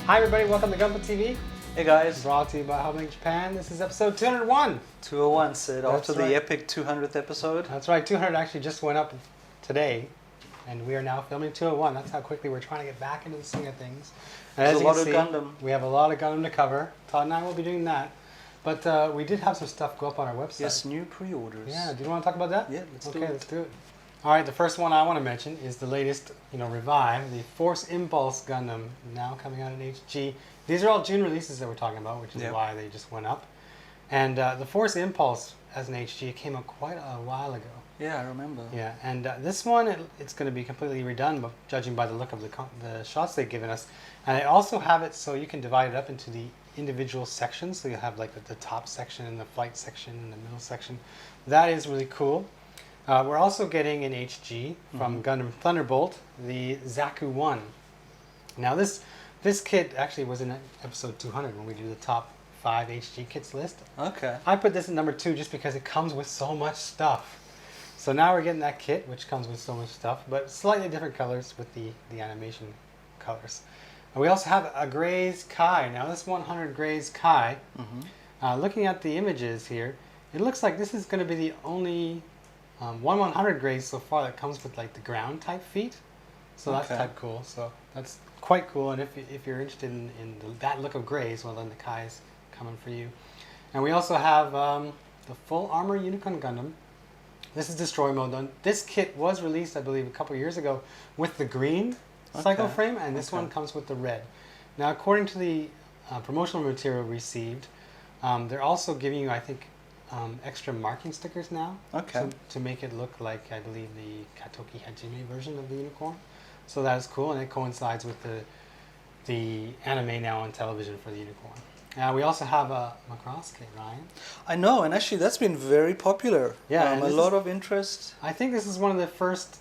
Hi everybody, welcome to Gunpla TV. Hey guys. Brought to you by HobbyLink Japan. This is episode 201. 201, Sid. After right. the epic 200th episode. That's right, 200 actually just went up today. And we are now filming 201. That's how quickly we're trying to get back into the swing of things. And There's a lot of Gundam. We have a lot of Gundam to cover. Todd and I will be doing that. But we did have some stuff go up on our website. Yes, new pre-orders. Yeah, do you want to talk about that? Yeah, let's do it. Okay, let's do it. All right, the first one I want to mention is the latest, revive, the Force Impulse Gundam, now coming out in HG. These are all June releases that we're talking about, which is why they just went up. And the Force Impulse as an HG came up quite a while ago. Yeah, I remember. Yeah, and this one, it's going to be completely redone, but judging by the look of the shots they've given us. And I also have it so you can divide it up into the individual sections. So you have like the top section and the flight section and the middle section. That is really cool. We're also getting in HG from Gundam Thunderbolt, the Zaku 1. Now this kit actually was in episode 200 when we do the top 5 HG kits list. Okay. I put this at number 2 just because it comes with so much stuff. So now we're getting that kit, which comes with so much stuff, but slightly different colors with the animation colors. And we also have a Graze Kai. Now this 100 Graze Kai, looking at the images here, it looks like this is going to be the only 1/100 Graze so far that comes with like the ground type feet. So that's type cool. So that's quite cool. And if you're interested in that look of Graze, well then the Kai is coming for you. And we also have the full armor Unicorn Gundam. This is destroy mode. Though. This kit was released, I believe, a couple years ago with the green cycle frame, and this one comes with the red. Now, according to the promotional material received, they're also giving you, I think, extra marking stickers now. Okay. To make it look like, I believe, the Katoki Hajime version of the unicorn. So that is cool, and it coincides with the anime now on television for the unicorn. We also have a Macross, Ryan. I know, and actually that's been very popular. Yeah, a lot of interest. I think this is one of the first,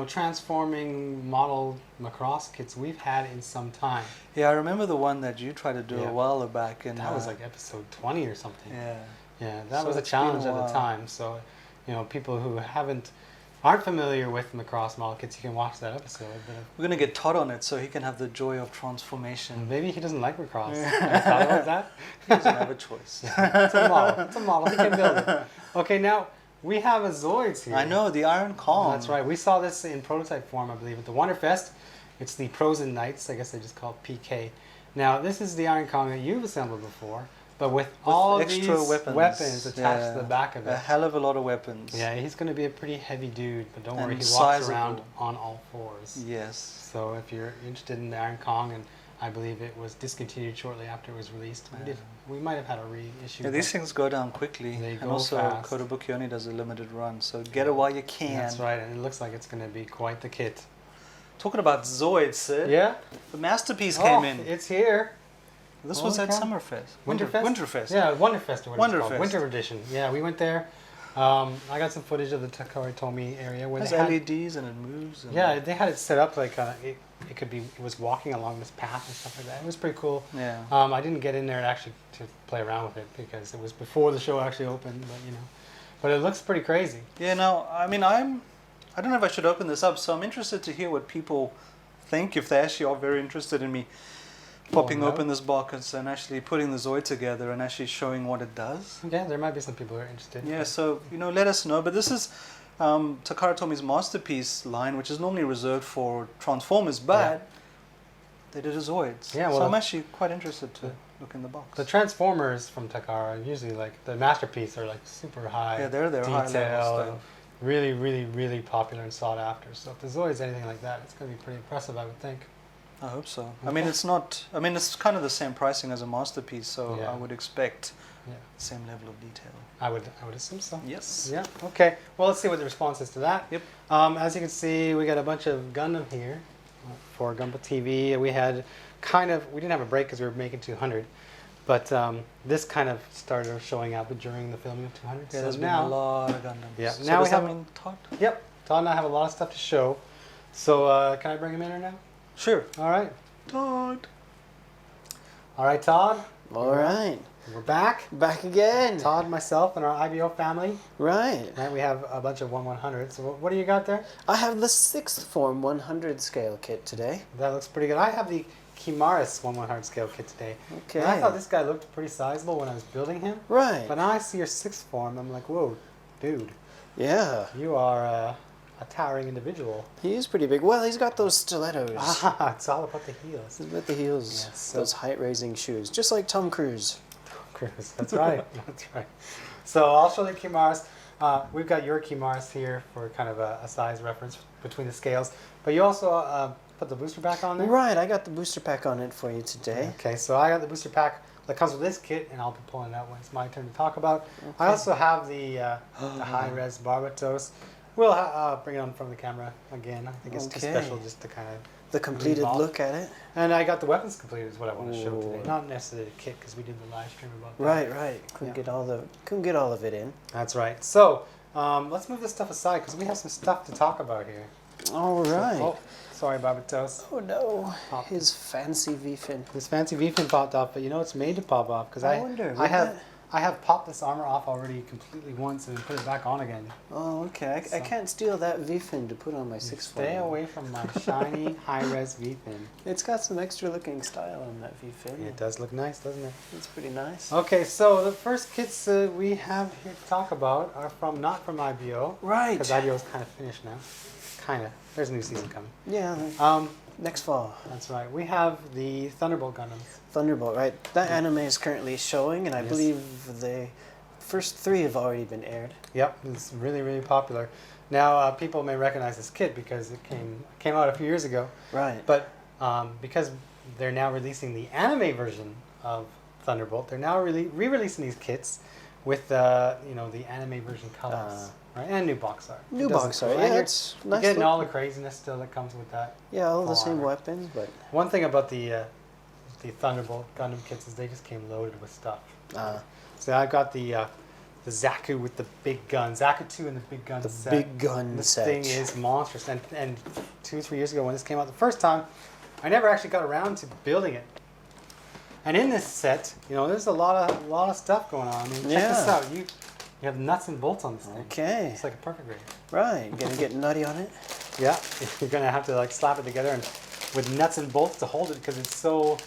transforming model Macross kits we've had in some time. Yeah, I remember the one that you tried to do a while back. And that was like episode 20 or something. Yeah. Yeah, that was a challenge at the time. So, people who aren't familiar with Macross model kits, you can watch that episode. We're going to get Todd on it so he can have the joy of transformation. Maybe he doesn't like Macross. Have you thought about that? He doesn't have a choice. It's a model. It's a model. He can build it. Okay, now we have a Zoids here. I know, the Iron Kong. That's right. We saw this in prototype form, I believe, at the Wonderfest. It's the Prozen Knights. I guess they just call it PK. Now, this is the Iron Kong that you've assembled before. But with all extra these weapons attached to the back of it. A hell of a lot of weapons. Yeah, he's going to be a pretty heavy dude, but don't worry, he walks around on all fours. Yes. So if you're interested in the Iron Kong, and I believe it was discontinued shortly after it was released, we might have had a reissue. Yeah, these things go down quickly. They go and also, fast. Kotobuki only does a limited run, so get it while you can. That's right, and it looks like it's going to be quite the kit. Talking about Zoids, Sid. Yeah? The masterpiece came in. It's here. This was at Summerfest. Winterfest? Winterfest. Yeah, Wonderfest or whatever it's called. Wonderfest. Winter edition. Yeah, we went there. I got some footage of the Takara Tomy area where it has they had LEDs and it moves. And yeah, they had it set up like it was walking along this path and stuff like that. It was pretty cool. Yeah. I didn't get in there actually to play around with it because it was before the show actually opened, but it looks pretty crazy. Yeah, no, I mean, I don't know if I should open this up, so I'm interested to hear what people think, if they actually are very interested in me popping open this box and actually putting the Zoid together and actually showing what it does. Yeah, there might be some people who are interested. Yeah, so, let us know. But this is Takara Tomy's masterpiece line, which is normally reserved for Transformers, but they did a Zoids. Yeah, well, so I'm actually quite interested to look in the box. The Transformers from Takara, usually like the masterpiece, are like super high. Yeah, they're high level stuff. Really, really, really popular and sought after. So if the Zoid's anything like that, it's going to be pretty impressive, I would think. I hope so. Okay. I mean, it's kind of the same pricing as a masterpiece, so I would expect the same level of detail. I would assume so. Yes. Yeah. Okay. Well, let's see what the response is to that. Yep. As you can see, we got a bunch of Gundam here for Gunpla TV. We didn't have a break because we were making 200, but this kind of started showing up during the filming of 200. Yeah, there's been a lot of Gundam. Yeah. So now we have Todd. Yep. Todd and I have a lot of stuff to show. So can I bring him in right now? Sure. All right. Todd. All right, Todd. All right. We're back. Back again. Todd, myself, and our IBO family. Right. Right. We have a bunch of 1/100s. So what do you got there? I have the 6th Form 100 scale kit today. That looks pretty good. I have the Kimaris 1/1 hard scale kit today. Okay. And I thought this guy looked pretty sizable when I was building him. Right. But now I see your 6th form. I'm like, whoa, dude, Yeah. you are a towering individual. He is pretty big. Well, he's got those stilettos. Ah, it's all about the heels. He's got the heels. Yes, so- Those height-raising shoes, just like Tom Cruise. Chris, that's right. That's right. So I'll show the Kimaris. We've got your Kimaris here for kind of a size reference between the scales. But you also put the booster pack on there? Right, I got the booster pack on it for you today. Okay, so I got the booster pack that comes with this kit, and I'll be pulling that when it's my turn to talk about. I Okay. also have the high-res Barbatos. We'll bring it on from the camera again. I think it's too Okay. special just to kind of... The completed Revolve. look at it. And I got the weapons completed is what I want to show today. Ooh. Not necessarily the kit, because we did the live stream about that. Right. Couldn't Yeah. get all of it in. That's right. So let's move this stuff aside, because we have some stuff to talk about here. All right. Oh, sorry, Barbatos. Oh no, Popped. his fancy V-fin. This fancy V-fin popped off, but you know it's made to pop off because I wonder, I would have that- I have popped this armor off already completely once and then put it back on again. Oh, okay. I So- can't steal that V-fin to put on my 6 Stay away from my shiny high-res V-fin. It's got some extra looking style on that V-fin. It does look nice, doesn't it? It's pretty nice. Okay, so the first kits we have here to talk about are not from IBO. Right. Because IBO is kind of finished now. Kind of. There's a new season coming. Yeah, next fall. That's right. We have the Thunderbolt Gundams. Thunderbolt, right? That anime is currently showing, and I Yes. believe the first 3 have already been aired. Yep, it's really, really popular. Now, people may recognize this kit because it came out a few years ago. Right. But because they're now releasing the anime version of Thunderbolt, they're now re-releasing these kits with the anime version colors, right? And new box art. New It doesn't- box art, and yeah, you're it's nice getting look. all the craziness still that comes with that. Yeah, all the full same armor. weapons, but One thing about the Thunderbolt Gundam kits is they just came loaded with stuff. So I've got the Zaku with the big gun, Zaku 2 and the big gun the set. big gun This set. thing is monstrous. And 2-3 years ago when this came out the first time, I never actually got around to building it. And in this set, there's a lot of stuff going on. I mean, check this Yeah. out. You have nuts and bolts on this thing. Okay. It's like a perfect grade. Right. Gonna get nutty on it. Yeah, you're gonna have to like slap it together and with nuts and bolts to hold it because it's so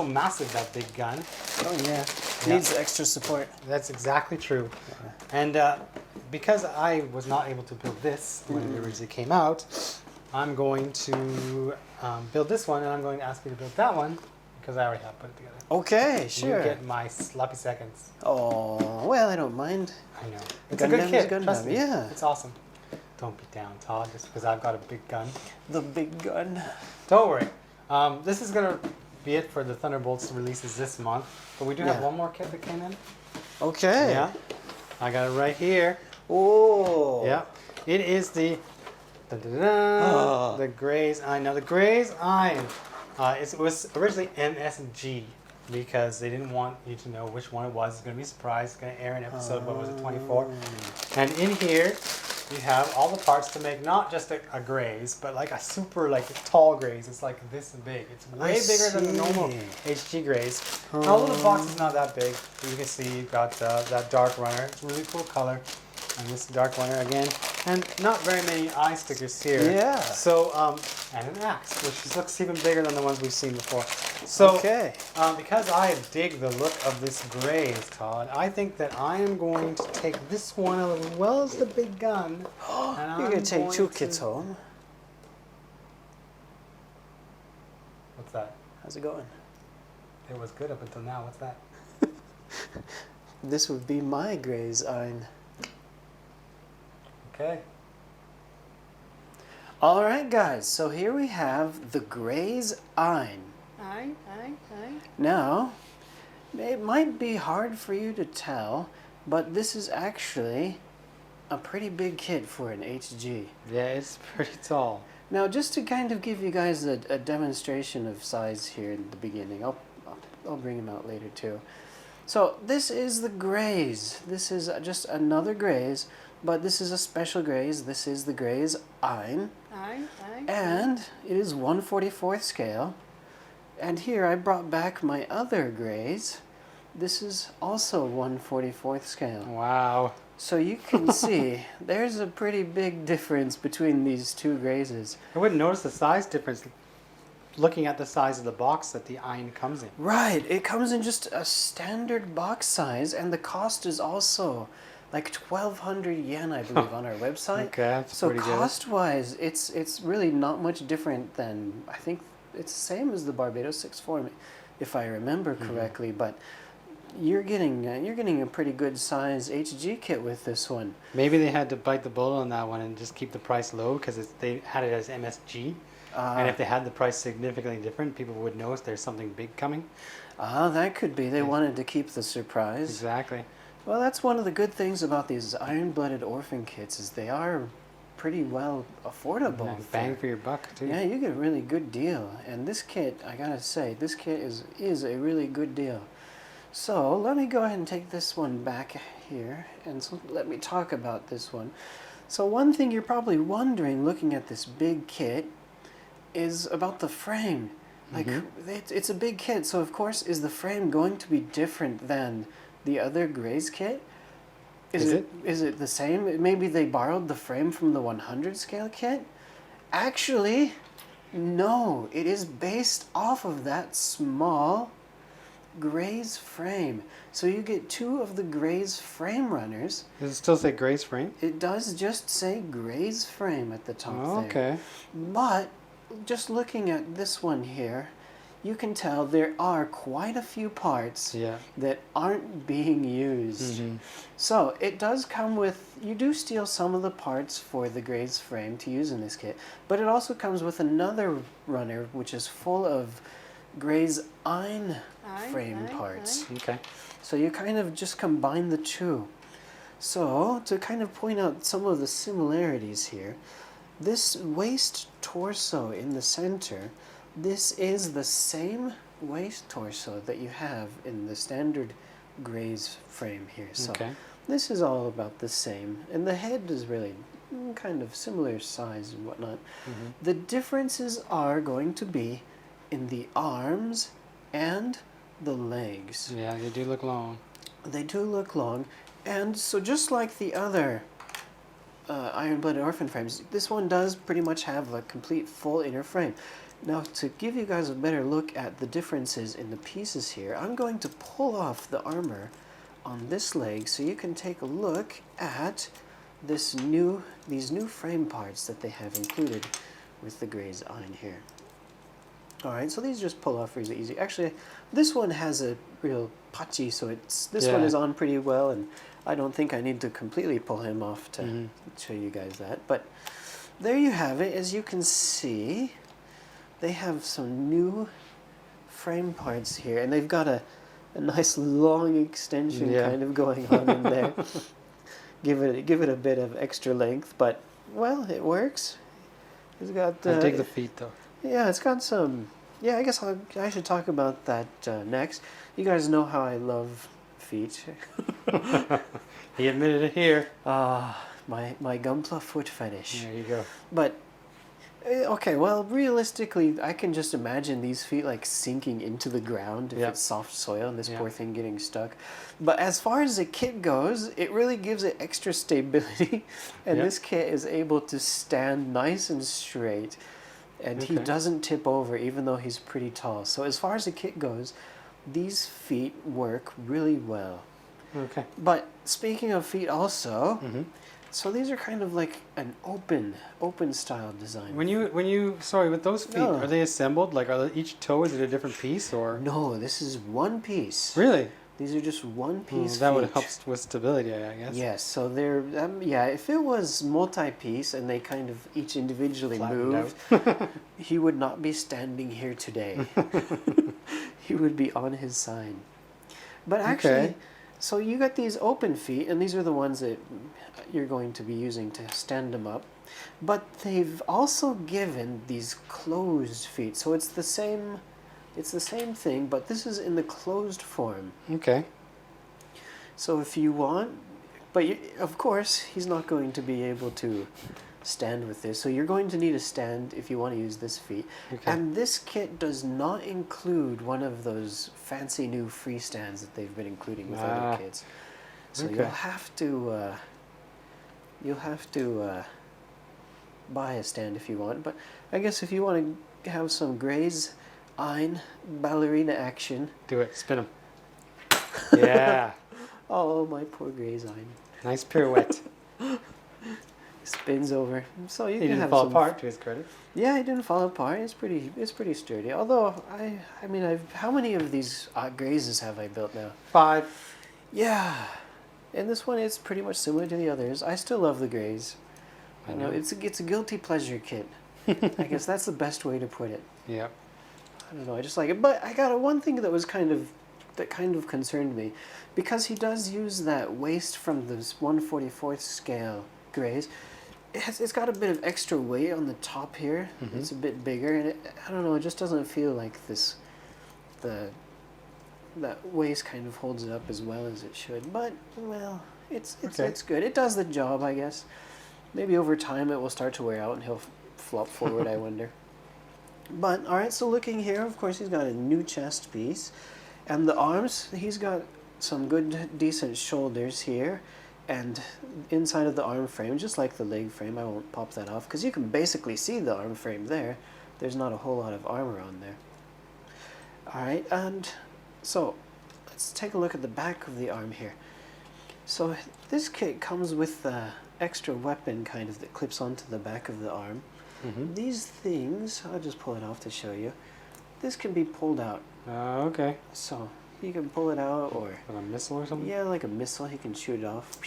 massive, that big gun. Oh yeah. Yeah. Needs extra support. That's exactly true. And because I was not able to build this when it originally came out, I'm going to build this one, and I'm going to ask you to build that one because I already have put it together. Okay, sure. You get my sloppy seconds. Oh, well, I don't mind. I know. It's a good Gundam is kit. Gundam, Trust me. yeah. It's awesome. Don't be down, Todd, just because I've got a big gun. The big gun. Don't worry. This is going to be it for the Thunderbolts releases this month. But we do have Yeah. one more kit that came in. Okay. Yeah. I got it right here. Oh. Yeah. It is the Oh. the Graze Ein. Now the Graze Ein, it was originally MSG because they didn't want you to know which one it was. It's going to be a surprise. It's going to air an episode, what was it, 24? And in here, you have all the parts to make not just a Graze, but like a super tall Graze. It's like this big. It's way bigger than the normal HG Graze. Although the box is not that big, you can see you've got that Dark Runner. It's a really cool color. And this Dark Runner again. And not very many eye stickers here. Yeah. So, and an axe, which looks even bigger than the ones we've seen before. So, Okay. because I dig the look of this Graze, Todd, I think that I am going to take this one as well as the big gun. And You're gonna take going 2 to- kits home. What's that? How's it going? It was good up until now. What's that? This would be my Graze Ein. Okay. All right, guys. So here we have the Graze Ein. Aye. Now, it might be hard for you to tell, but this is actually a pretty big kit for an HG. Yeah, it's pretty tall. Now, just to kind of give you guys a demonstration of size here in the beginning, I'll bring him out later too. So this is the Graze. This is just another Graze, but this is a special Graze. This is the Graze Ein, and it is 1/44th scale. And here I brought back my other Graze. This is also 1/44th scale. Wow. So you can see there's a pretty big difference between these two Grazes. I wouldn't notice the size difference looking at the size of the box that the Ein comes in. Right, it comes in just a standard box size, and the cost is also like 1,200 yen, I believe, on our website. Okay, that's so pretty good. cost-wise, it's really not much different than, I think it's the same as the Barbatos 6 form, if I remember correctly. But you're getting a pretty good size HG kit with this one. Maybe they had to bite the bullet on that one and just keep the price low because they had it as MSG. And if they had the price significantly different, people would notice there's something big coming. That could be. They wanted to keep the surprise. Exactly. Well, that's one of the good things about these Iron-Blooded Orphan kits is they are pretty well affordable. Yeah, bang for your buck, too. Yeah, you get a really good deal. And this kit, I gotta say, this kit is a really good deal. So let me go ahead and take this one back here, and so let me talk about this one. So one thing you're probably wondering looking at this big kit is about the frame. Like, it's a big kit, so of course, is the frame going to be different than the other Graze kit? Is it the same? Maybe they borrowed the frame from the 100 scale kit? Actually, no. It is based off of that small Graze frame. So you get 2 of the Graze frame runners. Does it still say Graze frame? It does just say Graze frame at the top there. Okay. But just looking at this one here, you can tell there are quite a few parts that aren't being used. So it does come with, you do steal some of the parts for the Graze frame to use in this kit, but it also comes with another runner which is full of Graze Ein frame parts. Okay. So you kind of just combine the 2. So to kind of point out some of the similarities here, this waist torso in the center, this is the same waist torso that you have in the standard Graze frame here. So this is all about the same. And the head is really kind of similar size and whatnot. The differences are going to be in the arms and the legs. Yeah, they do look long. They do look long. And so just like the other Iron-Blooded Orphan frames, this one does pretty much have a complete full inner frame. Now, to give you guys a better look at the differences in the pieces here, I'm going to pull off the armor on this leg so you can take a look at these new frame parts that they have included with the Graze Ein here. Alright, so these just pull off really easy. Actually, this one has a real pachi, so this one is on pretty well, and I don't think I need to completely pull him off to show you guys that. But there you have it. As you can see, they have some new frame parts here, and they've got a nice long extension kind of going on in there. give it a bit of extra length, but well, it works. It's got. I dig the feet though. Yeah, it's got some. Yeah, I guess I should talk about that next. You guys know how I love feet. He admitted it here. My Gunpla foot fetish. There you go. But okay, well, realistically, I can just imagine these feet like sinking into the ground if it's soft soil and this poor thing getting stuck. But as far as the kit goes, it really gives it extra stability, and this kit is able to stand nice and straight, and he doesn't tip over even though he's pretty tall. So as far as the kit goes, these feet work really well. Okay. But speaking of feet also, so these are kind of like an open style design. When you sorry, with those feet, are they assembled? Like, each toe, is it a different piece or? No, this is one piece. Really? These are just one piece. That would help with stability, I guess. Yes, so they're if it was multi-piece and they kind of each individually moved, he would not be standing here today. He would be on his side. But actually, so you got these open feet, and these are the ones that you're going to be using to stand them up. But they've also given these closed feet, so it's the same thing, but this is in the closed form. Okay. So if you want, but of course he's not going to be able to stand with this, so you're going to need a stand if you want to use this feet. Okay. And this kit does not include one of those fancy new free stands that they've been including with other kits. So you'll have to buy a stand if you want. But I guess if you want to have some Graze Ein ballerina action. Do it. Spin him. Yeah. Oh, my poor Graze Ein. Nice pirouette. Spins over. So you He can didn't have fall some apart, to his credit. Yeah, it didn't fall apart. It's pretty sturdy. Although I mean, how many of these Grazes have I built now? 5. Yeah, and this one is pretty much similar to the others. I still love the Graze. I I know know. it's a guilty pleasure kit. I guess that's the best way to put it. Yep. I don't know. I just like it. But I got one thing that was kind of concerned me, because he does use that waist from this 1/44th scale Graze. It's got a bit of extra weight on the top here. Mhm. It's a bit bigger, and I don't know. It just doesn't feel like that waist kind of holds it up as well as it should. But well, it's good. It does the job, I guess. Maybe over time it will start to wear out and he'll flop forward. I wonder. But all right. So looking here, of course, he's got a new chest piece, and the arms. He's got some good, decent shoulders here. And inside of the arm frame, just like the leg frame, I won't pop that off because you can basically see the arm frame there. There's not a whole lot of armor on there. Alright, and so let's take a look at the back of the arm here. So this kit comes with the extra weapon kind of that clips onto the back of the arm. Mm-hmm. These things, I'll just pull it off to show you. This can be pulled out. Okay. So you can pull it out, or Like a missile or something? yeah, like a missile, he can shoot it off.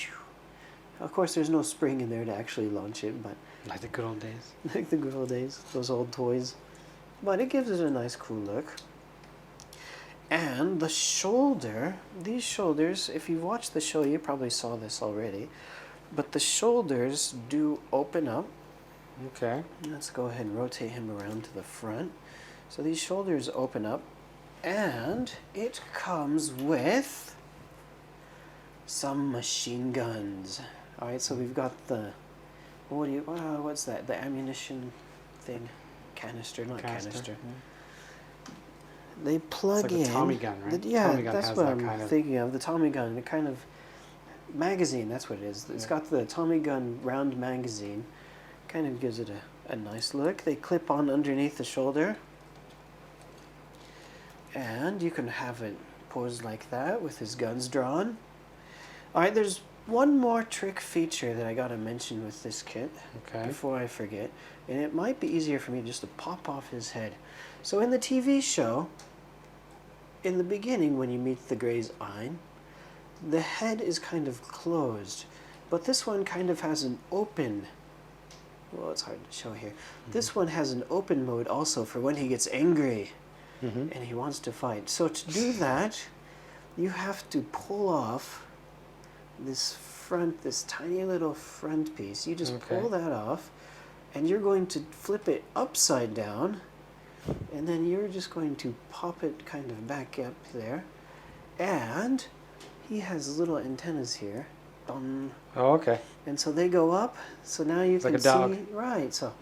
Of course, there's no spring in there to actually launch it, but Like the good old days. like the good old days, those old toys. But it gives it a nice, cool look. And the shoulder, these shoulders, if you've watched the show, you probably saw this already, but the shoulders do open up. Okay. Let's go ahead and rotate him around to the front. So these shoulders open up, and it comes with some machine guns. All right, so we've got the what's that? The ammunition thing, canister, not canister. They plug It's like in. a Tommy gun, right? Yeah, Tommy gun that's has what that I'm kind of- thinking of. The Tommy gun, the kind of magazine. That's what it is. It's Yeah. got the Tommy gun round magazine. Kind of gives it a nice look. They clip on underneath the shoulder. And you can have it posed like that with his guns drawn. Alright, there's one more trick feature that I gotta mention with this kit Okay. before I forget. And it might be easier for me just to pop off his head. So in the TV show, in the beginning when you meet the Graze Ein, the head is kind of closed. But this one kind of has an open. Well, it's hard to show here. Mm-hmm. This one has an open mode also for when he gets angry Mm-hmm. and he wants to fight. So to do that, you have to pull off this tiny little front piece. You just Okay. pull that off, and you're going to flip it upside down, and then you're just going to pop it kind of back up there. And he has little antennas here. Dun. Oh, okay. And so they go up. So now you It's can like a dog. see. Right. So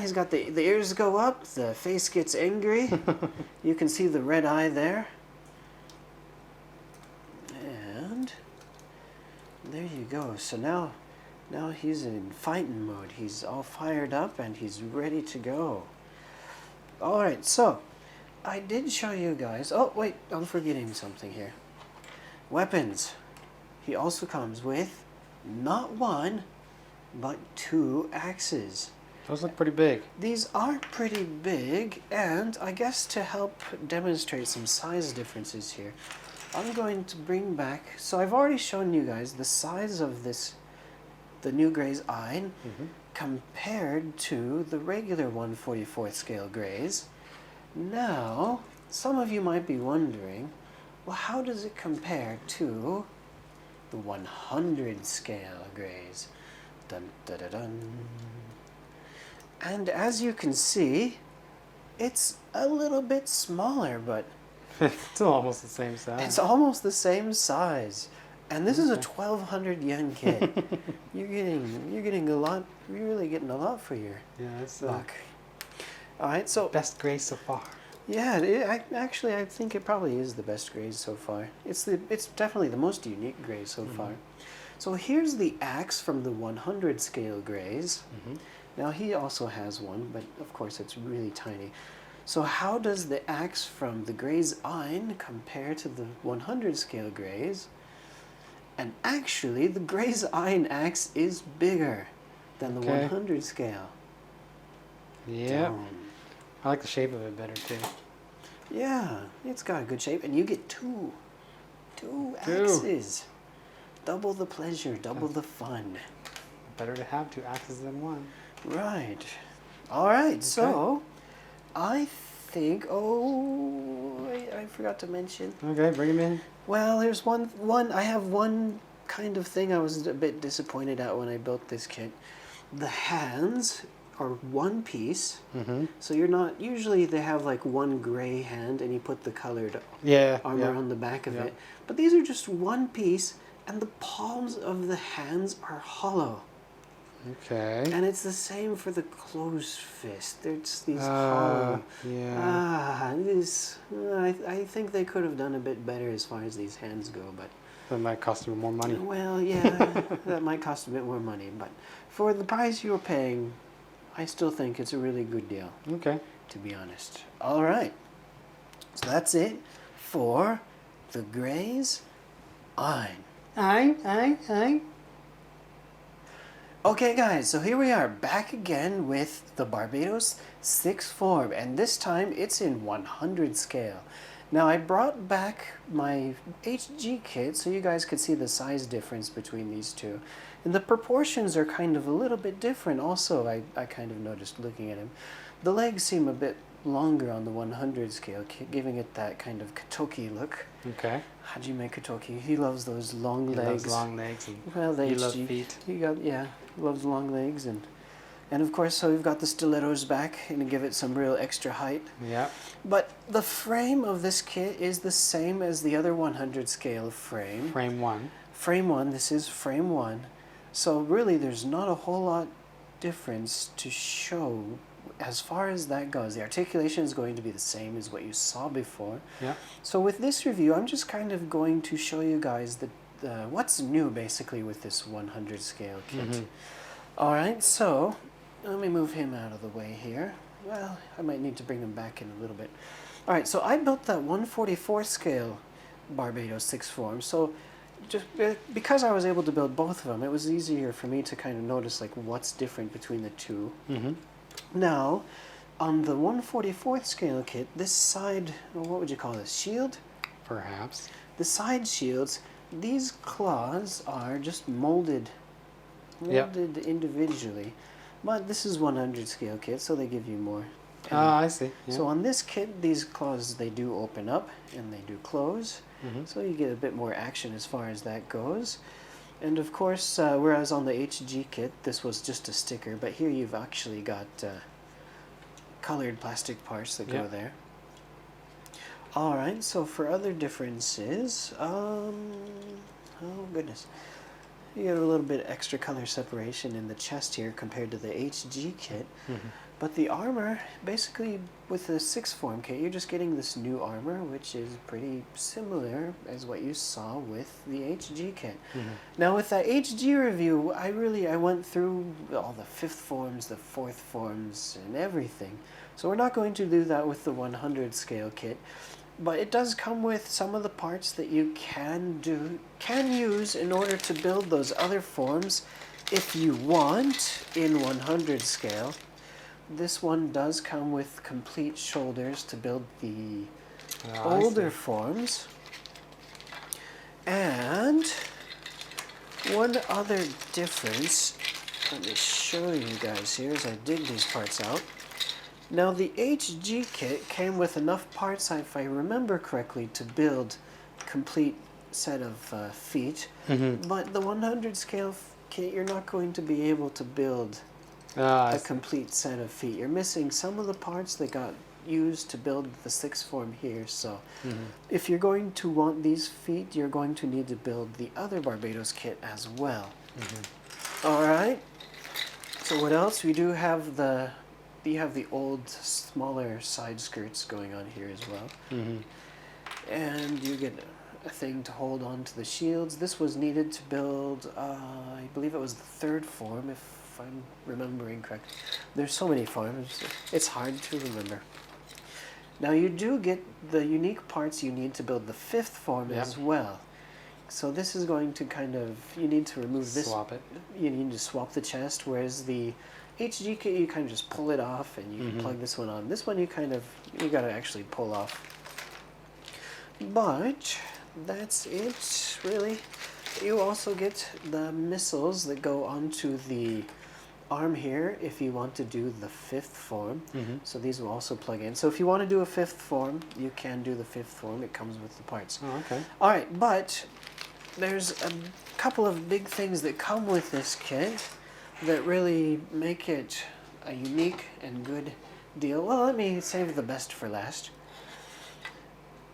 he's got the ears go up. The face gets angry. You can see the red eye there. And there you go. So now he's in fighting mode. He's all fired up and he's ready to go. All right. So I did show you guys. Oh wait, I'm forgetting something here. Weapons. He also comes with not one, but 2 axes. Those look pretty big. These are pretty big, and I guess to help demonstrate some size differences here, I'm going to bring back, so I've already shown you guys the size of the new Graze Ein Mm-hmm. compared to the regular 1/44th scale Graze. Now, some of you might be wondering, well, how does it compare to the 100 scale Graze? Dun, dun, dun, dun. And as you can see, it's a little bit smaller, but It's still almost the same size. it's almost the same size. And this is a Okay. 1,200 yen kit. You're getting a lot. You're really getting a lot for your Yeah, it's buck. All right, so best Graze so far. yeah, actually, I think it probably is the best Graze so far. It's definitely the most unique Graze so far. So here's the axe from the 100 scale Graze. Mm-hmm. Now he also has one, but of course it's really tiny. So how does the axe from the Graze Ein compare to the 100 scale Graze? And actually, the Graze Ein axe is bigger than the 100 scale. Yeah. Damn. I like the shape of it better too. Yeah, it's got a good shape, and you get two axes. Double the pleasure, double the fun. Better to have 2 axes than 1. Right. All right. So, I think. Oh, I forgot to mention. Okay, bring him in. Well, there's one. I have one kind of thing I was a bit disappointed at when I built this kit. The hands are one piece. Mm-hmm. So you're not. Usually they have like one gray hand, and you put the colored armor on the back of it. But these are just one piece, and the palms of the hands are hollow. Okay. And it's the same for the closed fist. It's these hollow. Yeah. I think they could have done a bit better as far as these hands go, but That might cost you more money. well, yeah, that might cost a bit more money, but for the price you're paying, I still think it's a really good deal, Okay. to be honest. All right, so that's it for the Graze Ein. Aye. Okay guys, so here we are back again with the Barbatos 6th form, and this time it's in 100 scale. Now I brought back my HG kit so you guys could see the size difference between these two. And the proportions are kind of a little bit different also, I kind of noticed looking at him. The legs seem a bit longer on the 100 scale, giving it that kind of Katoki look. Okay. Hajime Katoki, he loves those long He legs. loves long legs. And Well, the you HG, love feet. he loves long legs, and of course, so we've got the stilettos back and give it some real extra height. Yeah. But the frame of this kit is the same as the other 100 scale frame. Frame 1. Frame 1, this is frame 1. So really, there's not a whole lot difference to show as far as that goes. The articulation is going to be the same as what you saw before. Yeah. So with this review, I'm just kind of going to show you guys what's new basically with this 100 scale kit. Mhm. All right, so let me move him out of the way here. Well, I might need to bring him back in a little bit. All right, so I built that 144 scale Barbatos 6 form. So just because I was able to build both of them, it was easier for me to kind of notice like what's different between the two. Mm-hmm. Now, on the 144th scale kit, this side, well, what would you call this, shield? Perhaps. The side shields, these claws are just molded individually. But this is 100 scale kit, so they give you more. I see. Yeah. So on this kit, these claws, they do open up and they do close. Mhm. So you get a bit more action as far as that goes. And of course, whereas on the HG kit, this was just a sticker, but here you've actually got colored plastic parts that go there. Alright, so for other differences, oh goodness. You get a little bit extra color separation in the chest here compared to the HG kit. Mhm. But the armor, basically with the 6th form kit, you're just getting this new armor, which is pretty similar as what you saw with the HG kit. Mhm. Now with that HG review, I went through all the 5th forms, the 4th forms, and everything. So we're not going to do that with the 100 scale kit. But it does come with some of the parts that you can use in order to build those other forms if you want in 100 scale. This one does come with complete shoulders to build the older forms. And one other difference, let me show you guys here as I dig these parts out. Now the HG kit came with enough parts, if I remember correctly, to build a complete set of feet. Mhm. But the 100 scale kit, you're not going to be able to build I a see. complete set of feet. You're missing some of the parts that got used to build the 6th form here. So Mhm. if you're going to want these feet, you're going to need to build the other Barbatos kit as well. Mhm. All right. So what else? We do have you have the old, smaller side skirts going on here as well. Mhm. And you get a thing to hold on to the shields. This was needed to build, I believe it was the 3rd form, if if I'm remembering correctly. There's so many forms, it's hard to remember. Now you do get the unique parts you need to build the 5th form as well. So this is going to kind of, you need to remove this. Swap it. You need to swap the chest, whereas the HG kit, you kind of just pull it off and you plug this one on. This one you gotta actually pull off. But that's it, really. You also get the missiles that go onto the arm here if you want to do the 5th form. So these will also plug in. So if you want to do a 5th form, you can do the 5th form. It comes with the parts. Oh, okay. All right, but there's a couple of big things that come with this kit that really make it a unique and good deal. Well, let me save the best for last.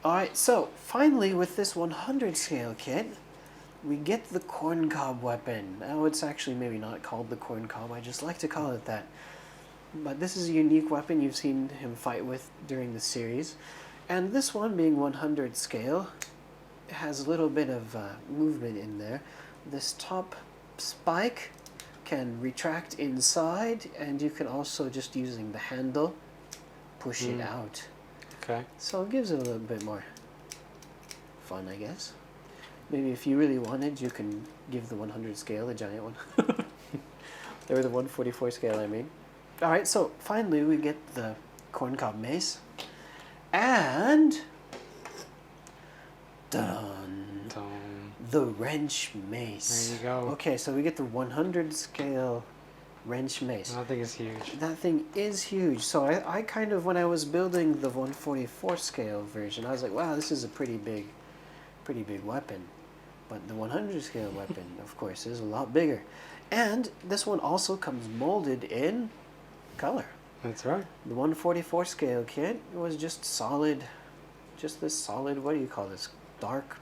All right, so finally with this 100 scale kit, we get the corn cob weapon. Now it's actually maybe not called the corn cob, I just like to call it that. But this is a unique weapon you've seen him fight with during the series. And this one being 100 scale, has a little bit of movement in there. This top spike can retract inside, and you can also, just using the handle, push it out. Okay. So it gives it a little bit more fun, I guess. Maybe if you really wanted, you can give the 100 scale a giant one. Or the 144 scale, I mean. Alright, so finally we get the corncob mace. And... dun! Dun. The wrench mace. There you go. Okay, so we get the 100 scale wrench mace. That thing is huge. That thing is huge. So I kind of, when I was building the 144 scale version, I was like, wow, this is a pretty big weapon. But the 100 scale weapon, of course, is a lot bigger. And this one also comes molded in color. That's right. The 144 scale kit was just solid, just this solid, what do you call this? Dark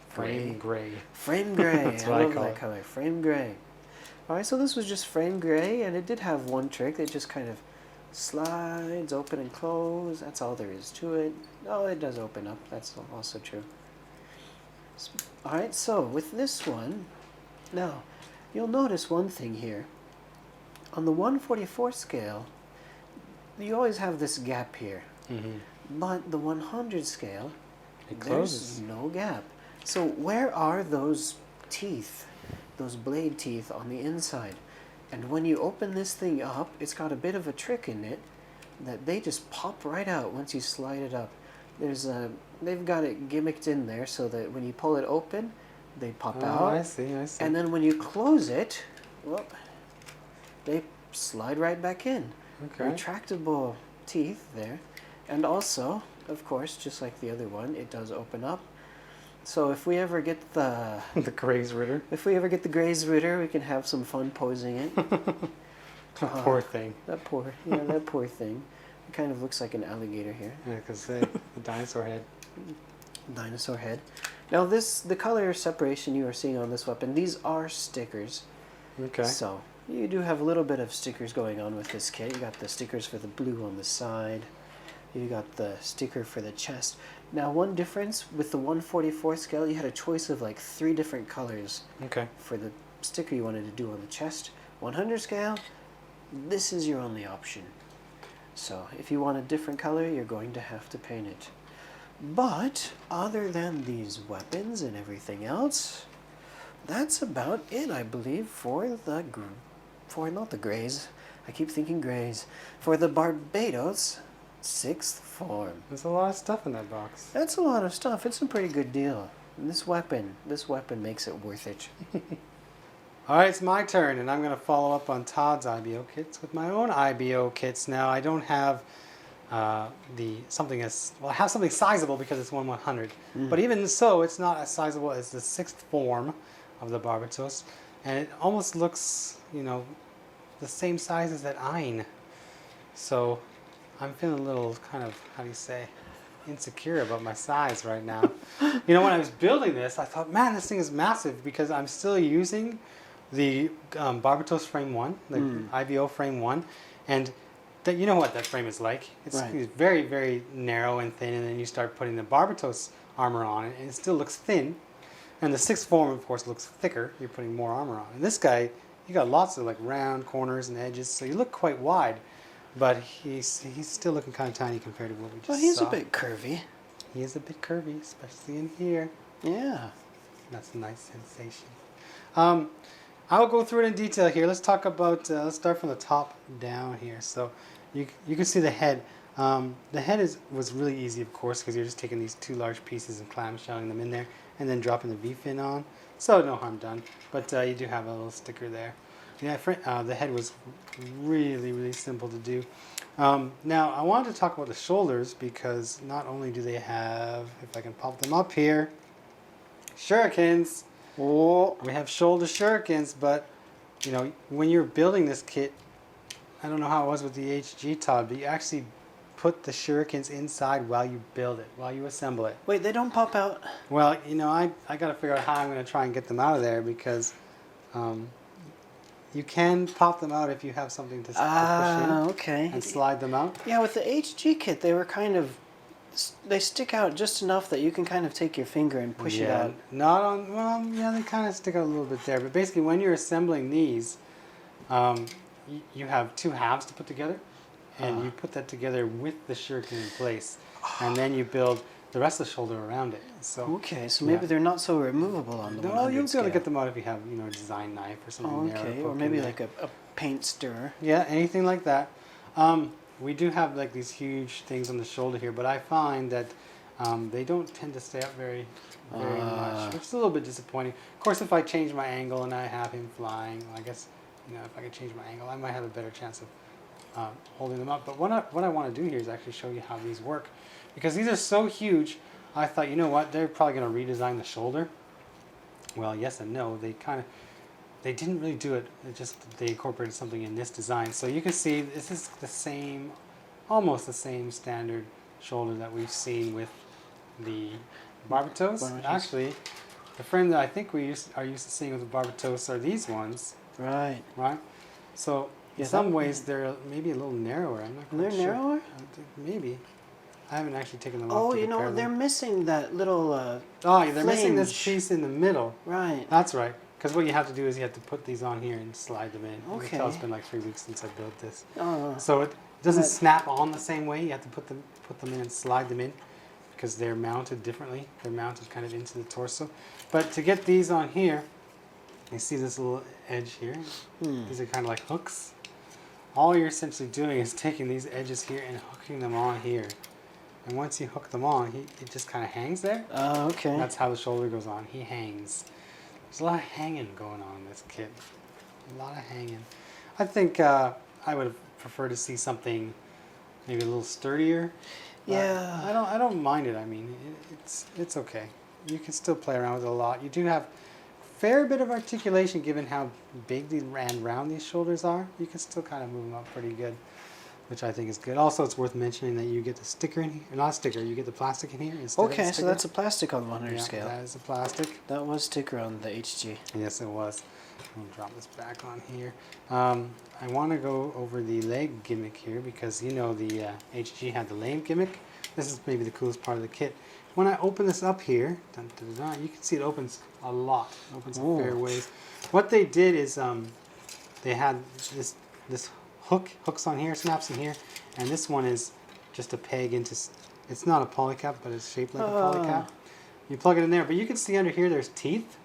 Frame gray. Frame gray. That's I what I love call that it. color. Frame gray. Alright, so this was just frame gray, and it did have one trick that just kind of slides open and close. That's all there is to it. Oh, it does open up. That's also true. Alright, so with this one, now, you'll notice one thing here. On the 144 scale, you always have this gap here. But the 100 scale, It closes. there's no gap. So where are those teeth, those blade teeth on the inside? And when you open this thing up, it's got a bit of a trick in it that they just pop right out once you slide it up. They've got it gimmicked in there so that when you pull it open, they pop out. Oh, I see. And then when you close it, whoop, they slide right back in. Okay. Retractable teeth there. And also, of course, just like the other one, it does open up. So if we ever get the The Graze Ritter. if we ever get the Graze Ritter, we can have some fun posing it. Poor thing. That poor thing. It kind of looks like an alligator here. Yeah, because the dinosaur head. Dinosaur head. Now the color separation you are seeing on this weapon, these are stickers. Okay. So you do have a little bit of stickers going on with this kit. You got the stickers for the blue on the side. You got the sticker for the chest. Now one difference with the 144 scale, you had a choice of like 3 different colors Okay. for the sticker you wanted to do on the chest. 100 scale, this is your only option. So if you want a different color, you're going to have to paint it. But other than these weapons and everything else, that's about it, I believe, for not the Graze. I keep thinking Graze. For the Barbatos 6th form. There's a lot of stuff in that box. That's a lot of stuff. It's a pretty good deal. And this weapon makes it worth it. Alright, it's my turn, and I'm going to follow up on Todd's IBO kits with my own IBO kits. Now, I don't have I have something sizable because it's 1/100. But even so, it's not as sizable as the 6th form of the Barbatos. And it almost looks, the same size as that Ein. So, I'm feeling a little kind of, insecure about my size right now. When I was building this, I thought, man, this thing is massive because I'm still using the Barbatos frame 1, the IBO frame 1, and you know what that frame is like. It's very, very narrow and thin, and then you start putting the Barbatos armor on it, and it still looks thin. And the 6th form, of course, looks thicker. You're putting more armor on. And this guy, you got lots of like round corners and edges, so you look quite wide, but he's still looking kind of tiny compared to what we just Well, he's saw. a bit curvy. He is a bit curvy, especially in here. Yeah. That's a nice sensation. I'll go through it in detail here. Let's talk about, let's start from the top down here. So you can see the head. The head was really easy, of course, because you're just taking these two large pieces and clamshelling them in there and then dropping the V-fin on. So no harm done. But you do have a little sticker there. Yeah, the head was really, really simple to do. Now, I wanted to talk about the shoulders because not only do they have, if I can pop them up here, shurikens. Oh. We have shoulder shurikens, but you know, when you're building this kit, I don't know how it was with the HG Todd, but you actually put the shurikens inside while you build it, while you assemble it. Wait, they don't pop out? Well, you know, I got to figure out how I'm going to try and get them out of there because you can pop them out if you have something to push in okay. and slide them out. Yeah, with the HG kit, they were kind of, they stick out just enough that you can kind of take your finger and push it out. Not on, well, yeah, they kind of stick out a little bit there. But basically, when you're assembling these, you have two halves to put together. And you put that together with the shuriken in place. And then you build the rest of the shoulder around it. So Okay, so maybe they're not so removable on the 100 well, you'll be scale. able to get them out if you have, you know, a design knife or something there. Okay, poke or in maybe there. like a paint stirrer. Yeah, anything like that. We do have like these huge things on the shoulder here, but I find that they don't tend to stay up very much, which is a little bit disappointing. Of course, if I change my angle and I have him flying, well, I guess, you know, if I could change my angle, I might have a better chance of holding them up. But what I want to do here is actually show you how these work, because these are so huge. I thought, you know what, they're probably going to redesign the shoulder. Well, yes and no. They didn't really do it. It just, they incorporated something in this design. So you can see this is the same, almost the same standard shoulder that we've seen with the Barbatos. Actually, the frame that I think we are used to seeing with the Barbatos are these ones. Right. Right? So in some ways they're maybe a little narrower. I'm not quite They're sure. narrower? Maybe. I haven't actually taken them off. Oh, to you know, compare they're them. missing that little Oh, they're missing this flange. piece in the middle. Right. That's right. Because what you have to do is you have to put these on here and slide them in. You can tell it's Okay. been like 3 weeks since I built this. Oh. So it doesn't But- snap on the same way. You have to put them in and slide them in because they're mounted differently. They're mounted kind of into the torso. But to get these on here, you see this little edge here. These are kind of like hooks. All you're essentially doing is taking these edges here and hooking them on here. And once you hook them on, it just kind of hangs there. Okay. That's how the shoulder goes on. He hangs. There's a lot of hanging going on in this kit. A lot of hanging. I think I would have preferred to see something maybe a little sturdier. But Yeah. I don't mind it. I mean, it's okay. You can still play around with it a lot. You do have a fair bit of articulation given how big and round these shoulders are. You can still kind of move them up pretty good, which I think is good. Also, it's worth mentioning that you get the sticker in here. Not a sticker, you get the plastic in here instead of the Okay, so sticker. that's a plastic on the 100 Yeah, scale. that is a plastic. That was sticker on the HG. Yes, it was. I'm going to drop this back on here. I want to go over the leg gimmick here because, you know, the HG had the leg gimmick. This is maybe the coolest part of the kit. When I open this up here, you can see it opens a lot. It opens in fair ways. What they did is they had this hooks on here, snaps in here, and this one is just a peg into, it's not a polycap, but it's shaped like a polycap. You plug it in there, but you can see under here there's teeth,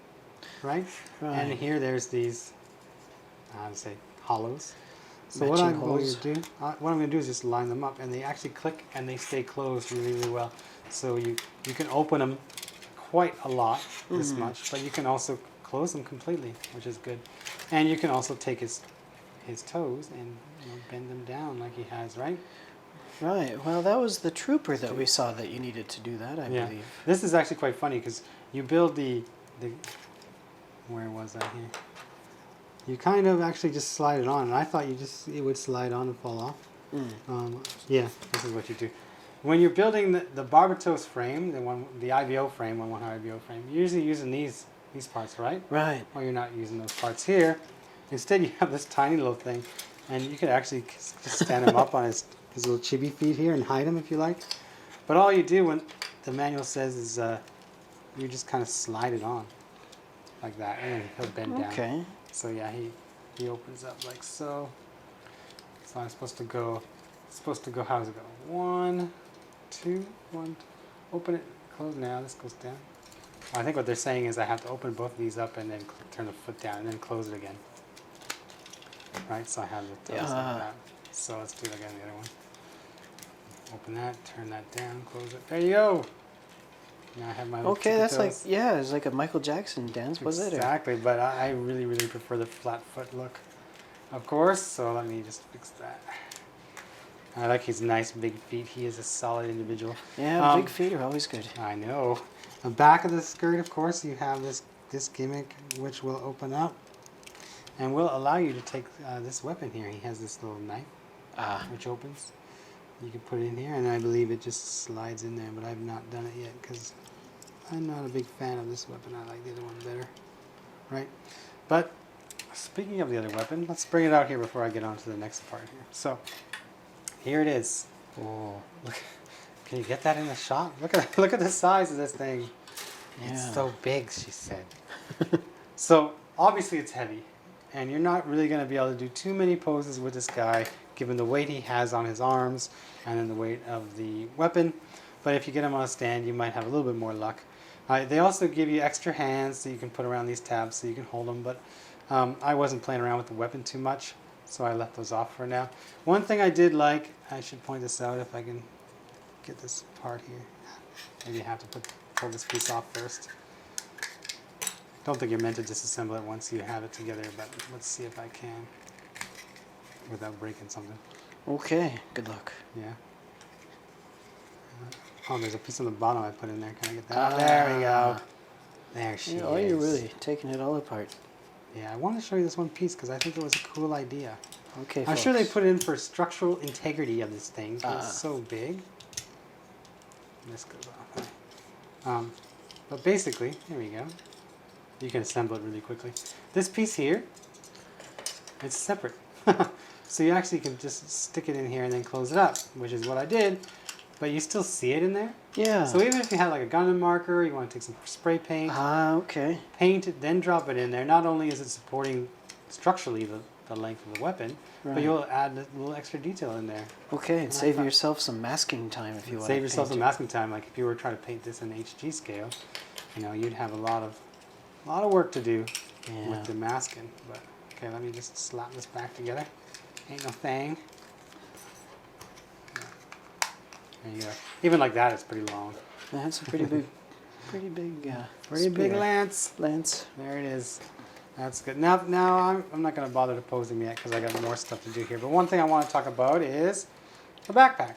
right? And here there's these, how to say, hollows. So what I'm going to do is just line them up, and they actually click and they stay closed really, really well. So you can open them quite a lot, this much, but you can also close them completely, which is good. And you can also take his toes and, you know, bend them down like he has, right? Right. Well, that was the trooper that we saw that you needed to do that, I believe. This is actually quite funny because you build the where was that here? You kind of actually just slide it on, and I thought it would slide on and fall off. Yeah, this is what you do. When you're building the Barbatos frame, the IBO frame, 1/100 IBO frame, you're usually using these parts, right? Right. Well, you're not using those parts here. Instead, you have this tiny little thing, and you could actually just stand him up on his little chibi feet here and hide him if you like. But all you do when the manual says is you just kind of slide it on like that, and then he'll bend down. Okay. So yeah, he opens up like so. So I'm supposed to go. How does it go? 1, 2, 1. Open it. Close now. This goes down. I think what they're saying is I have to open both of these up and then turn the foot down and then close it again. Right. So I have the toes like that. So let's do it again. The other one. Open that. Turn that down. Close it. There you go. Now I have my Okay, that's like, toes. yeah, it's like a Michael Jackson dance, was it? Exactly, but I really, really prefer the flat foot look, of course, so let me just fix that. I like his nice big feet. He is a solid individual. Yeah, big feet are always good. I know. The back of the skirt, of course, you have this gimmick, which will open up and will allow you to take this weapon here. He has this little knife, which opens. You can put it in here, and I believe it just slides in there, but I've not done it yet because I'm not a big fan of this weapon. I like the other one better, right? But speaking of the other weapon, let's bring it out here before I get on to the next part here. So here it is. Oh, look! Can you get that in the shot? Look at the size of this thing. Yeah. It's so big, she said. So obviously it's heavy, and you're not really going to be able to do too many poses with this guy, given the weight he has on his arms and then the weight of the weapon. But if you get him on a stand, you might have a little bit more luck. They also give you extra hands so you can put around these tabs so you can hold them, but I wasn't playing around with the weapon too much, so I left those off for now. One thing I did like, I should point this out if I can get this part here. Maybe you have to pull this piece off first. Don't think you're meant to disassemble it once you have it together, but let's see if I can without breaking something. Okay, good luck. Yeah. Oh, there's a piece on the bottom I put in there. Can I get that? There we go. There she is. Oh, you're really taking it all apart. Yeah, I want to show you this one piece because I think it was a cool idea. Okay, I'm folks. sure they put it in for structural integrity of this thing. It's so big. This goes off. But basically, here we go. You can assemble it really quickly. This piece here, it's separate. So you actually can just stick it in here and then close it up, which is what I did. But you still see it in there. Yeah. So even if you have like a Gundam marker, you want to take some spray paint, Okay. paint it, then drop it in there. Not only is it supporting structurally the length of the weapon, but you'll add a little extra detail in there. Okay, and save yourself some masking time if you want. Save yourself some masking time. Like if you were trying to paint this in HG scale, you'd have a lot of work to do with the masking. But okay, let me just slap this back together. Ain't no thing. There you go. Even like that, it's pretty long. That's a pretty big, pretty big lance. Lance. There it is. That's good. Now I'm not going to bother to pose him yet because I got more stuff to do here. But one thing I want to talk about is the backpack.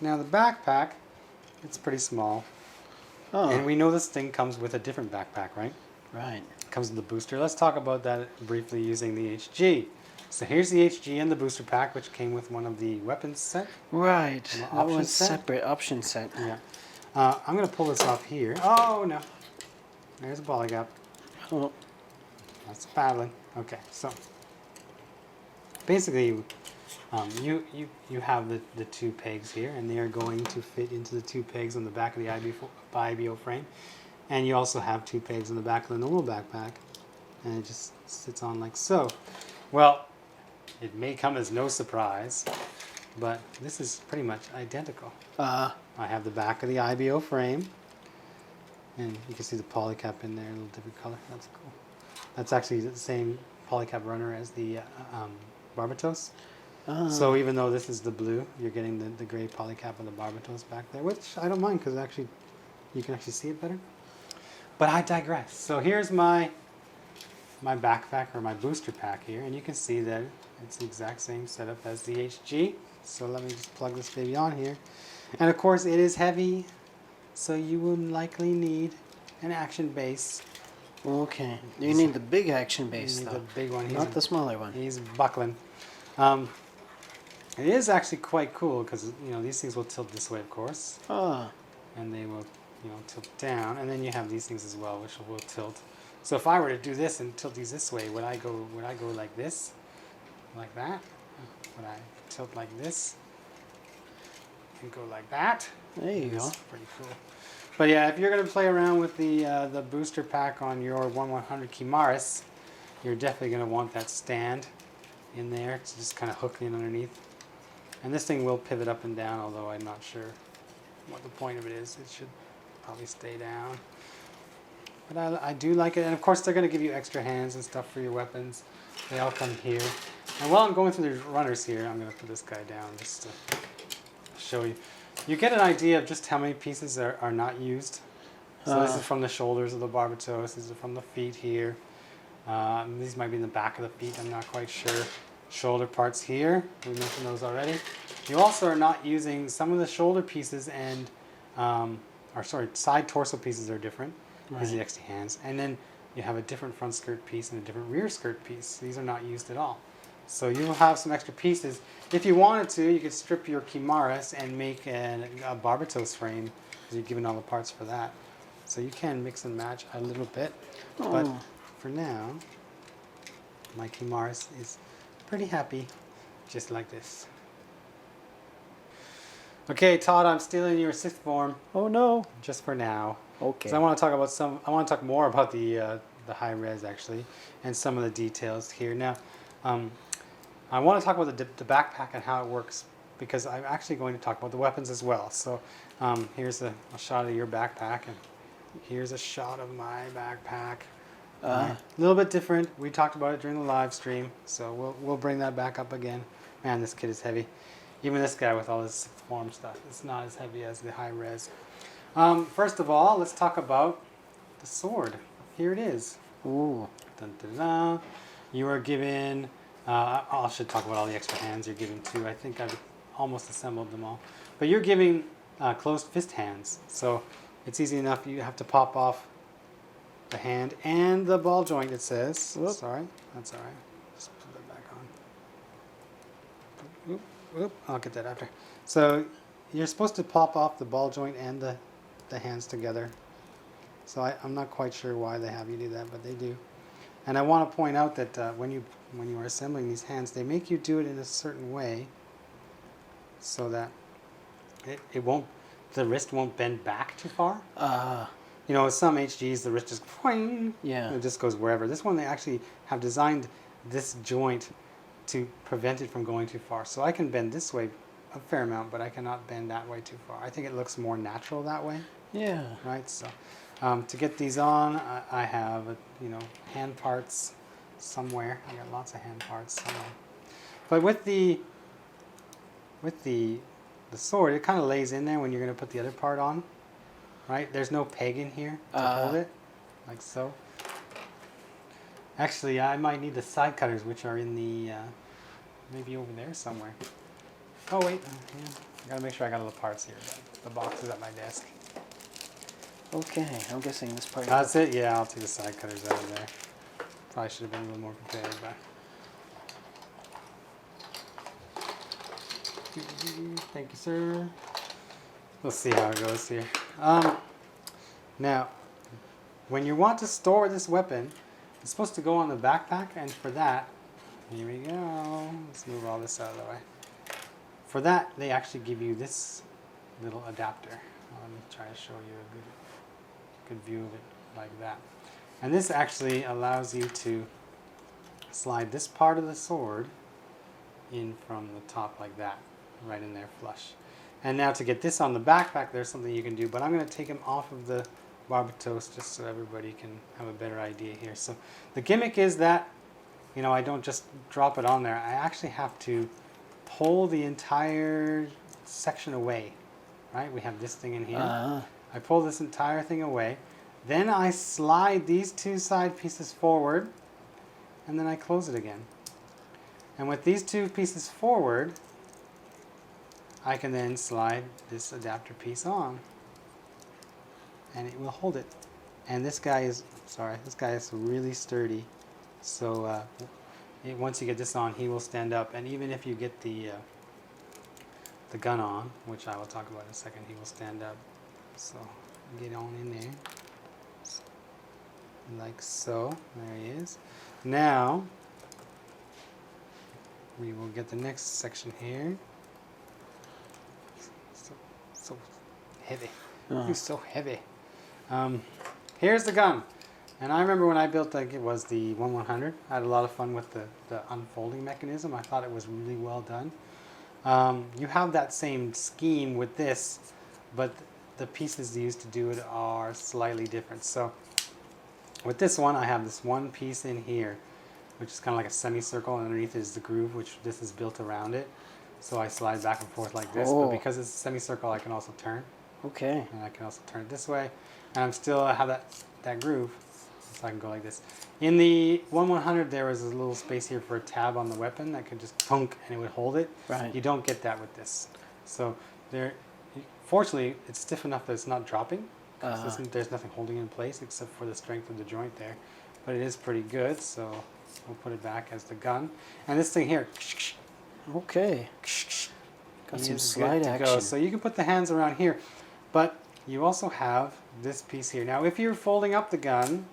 Now the backpack, it's pretty small. Oh. And we know this thing comes with a different backpack, right? Right. It comes with the booster. Let's talk about that briefly using the HG. So here's the HG and the booster pack, which came with one of the weapons set. Right. That That one's set? separate option set. Yeah. I'm going to pull this off here. Oh, no. There's a poly gap. Oh. That's paddling. Okay, so basically you have the two pegs here, and they are going to fit into the two pegs on the back of the IBO frame. And you also have two pegs on the back of the normal backpack, and it just sits on like so. Well, it may come as no surprise, but this is pretty much identical. I have the back of the IBO frame, and you can see the polycap in there, a little different color. That's cool. That's actually the same polycap runner as the Barbatos. So even though this is the blue, you're getting the gray polycap of the Barbatos back there, which I don't mind because actually you can actually see it better. But I digress. So here's my backpack or my booster pack here, and you can see that it's the exact same setup as the HG. So let me just plug this baby on here. And of course it is heavy, so you will likely need an action base. Okay. You need the big action base, You need though. the big one. Not the smaller one. He's buckling. It is actually quite cool because these things will tilt this way, of course, and they will tilt down, and then you have these things as well, which will tilt. So if I were to do this and tilt these this way, would I go like this, like that? Would I tilt like this and go like that? There you go. That's pretty cool. But yeah, if you're going to play around with the booster pack on your 1/100 Kimaris, you're definitely going to want that stand in there to just kind of hook in underneath. And this thing will pivot up and down, although I'm not sure what the point of it is. It should probably stay down. But I do like it. And of course, they're going to give you extra hands and stuff for your weapons. They all come here. And while I'm going through the runners here, I'm going to put this guy down just to show you. You get an idea of just how many pieces are not used. So this is from the shoulders of the Barbatos. These are from the feet here. These might be in the back of the feet. I'm not quite sure. Shoulder parts here. We mentioned those already. You also are not using some of the shoulder pieces and, side torso pieces are different. Right. These are the extra hands. And then you have a different front skirt piece and a different rear skirt piece. These are not used at all. So you will have some extra pieces. If you wanted to, you could strip your Kimaris and make a Barbatos frame, because you're given all the parts for that. So you can mix and match a little bit. Oh. But for now, my Kimaris is pretty happy, just like this. Okay, Todd, I'm stealing your 6th form. Oh no. Just for now. Okay. So I want to talk about I want to talk more about the high res actually, and some of the details here. Now, I want to talk about the backpack and how it works, because I'm actually going to talk about the weapons as well. So here's a shot of your backpack, and here's a shot of my backpack. A little bit different. We talked about it during the live stream, so we'll bring that back up again. Man, this kit is heavy. Even this guy with all his form stuff, it's not as heavy as the high res. First of all, let's talk about the sword. Here it is. Ooh. Dun, dun, dun. You are given, I should talk about all the extra hands you're given too. I think I've almost assembled them all. But you're giving closed fist hands. So it's easy enough. You have to pop off the hand and the ball joint, it says. Whoop. Sorry, that's all right. Just put that back on. Oop, oop. I'll get that after. So you're supposed to pop off the ball joint and the hands together. So I'm not quite sure why they have you do that, but they do. And I want to point out that when you are assembling these hands, they make you do it in a certain way so that the wrist won't bend back too far. You know, with some HGs, the wrist just Yeah. it just goes wherever. This one, they actually have designed this joint to prevent it from going too far. So I can bend this way a fair amount, but I cannot bend that way too far. I think it looks more natural that way. Yeah. Right, so to get these on, I have hand parts somewhere. I got lots of hand parts somewhere. But with the sword, it kind of lays in there when you're going to put the other part on. Right, there's no peg in here to hold it, like so. Actually, I might need the side cutters, which are in the maybe over there somewhere. Oh wait, yeah. I gotta make sure I got all the parts here. The box is at my desk. Okay, I'm guessing this part. That's it. Yeah, I'll take the side cutters out of there. Probably should have been a little more prepared, but thank you, sir. We'll see how it goes here. Now, when you want to store this weapon, it's supposed to go on the backpack, and for that, here we go. Let's move all this out of the way. For that, they actually give you this little adapter. Let me try to show you a good view of it like that. And this actually allows you to slide this part of the sword in from the top like that, right in there flush. And now to get this on the backpack, there's something you can do, but I'm going to take him off of the Barbatos just so everybody can have a better idea here. So the gimmick is that, I don't just drop it on there. I actually have to pull the entire section away, right? We have this thing in here. I pull this entire thing away. Then I slide these two side pieces forward, and then I close it again. And with these two pieces forward, I can then slide this adapter piece on, and it will hold it. And this guy is really sturdy. So once you get this on, he will stand up. And even if you get the gun on, which I will talk about in a second, he will stand up. So get on in there, like so. There he is. Now we will get the next section here. So heavy. He's so heavy. Here's the gun. And I remember when I built, like, it was the 1/100. I had a lot of fun with the unfolding mechanism. I thought it was really well done. You have that same scheme with this, but the pieces used to do it are slightly different. So with this one, I have this one piece in here, which is kind of like a semicircle, and underneath is the groove, which this is built around it. So I slide back and forth like this, but because it's a semicircle, I can also turn. Okay. And I can also turn it this way, and I'm still have that groove, so I can go like this. In the 1/100, there was a little space here for a tab on the weapon that could just thunk and it would hold it. Right. You don't get that with this. So fortunately, it's stiff enough that it's not dropping. There's nothing holding it in place except for the strength of the joint there, but it is pretty good. So we'll put it back as the gun, and this thing here. Okay. Got some is slide good to action. go. So you can put the hands around here, but you also have this piece here. Now, if you're folding up the gun,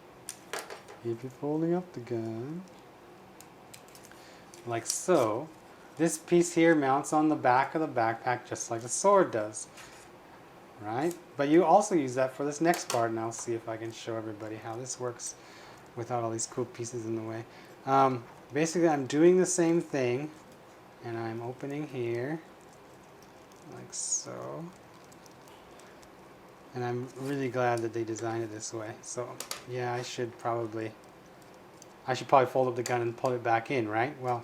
like so, this piece here mounts on the back of the backpack just like the sword does, right? But you also use that for this next part, and I'll see if I can show everybody how this works without all these cool pieces in the way. Basically, I'm doing the same thing, and I'm opening here, like so. And I'm really glad that they designed it this way. So yeah, I should probably fold up the gun and pull it back in, right? Well,